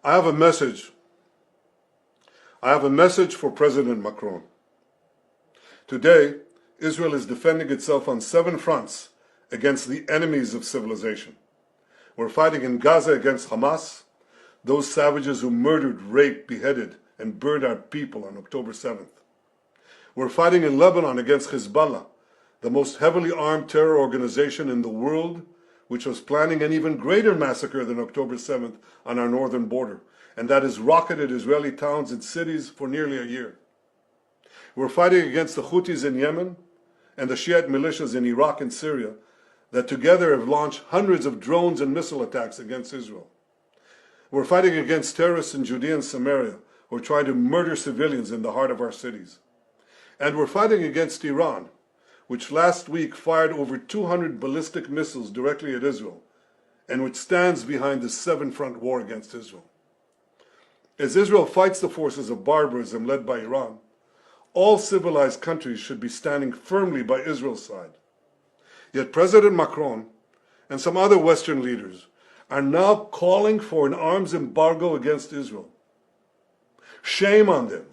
I have a message. I have a message for President Macron. Today, Israel is defending itself on 7 fronts against the enemies of civilization. We're fighting in Gaza against Hamas, those savages who murdered, raped, beheaded, and burned our people on October 7th. We're fighting in Lebanon against Hezbollah, the most heavily armed terror organization in the world, which was planning an even greater massacre than October 7th on our northern border, and that has rocketed Israeli towns and cities for nearly a year. We're fighting against the Houthis in Yemen and the Shiite militias in Iraq and Syria that together have launched hundreds of drones and missile attacks against Israel. We're fighting against terrorists in Judea and Samaria who are trying to murder civilians in the heart of our cities. And we're fighting against Iran, which last week fired over 200 ballistic missiles directly at Israel, and which stands behind the 7-front war against Israel. As Israel fights the forces of barbarism led by Iran, all civilized countries should be standing firmly by Israel's side. Yet President Macron and some other Western leaders are now calling for an arms embargo against Israel. Shame on them.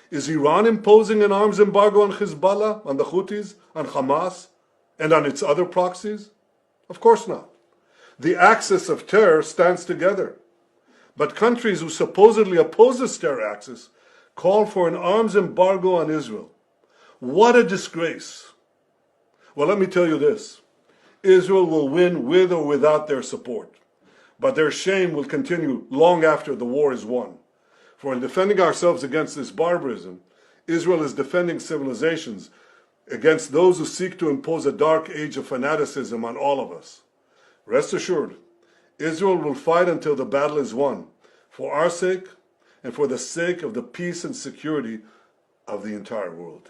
Is Iran imposing an arms embargo on Hezbollah, on the Houthis, on Hamas, and on its other proxies? Of course not. The axis of terror stands together. But countries who supposedly oppose this terror axis call for an arms embargo on Israel. What a disgrace. Well, let me tell you this. Israel will win with or without their support. But their shame will continue long after the war is won. For in defending ourselves against this barbarism, Israel is defending civilizations against those who seek to impose a dark age of fanaticism on all of us. Rest assured, Israel will fight until the battle is won, for our sake and for the sake of the peace and security of the entire world.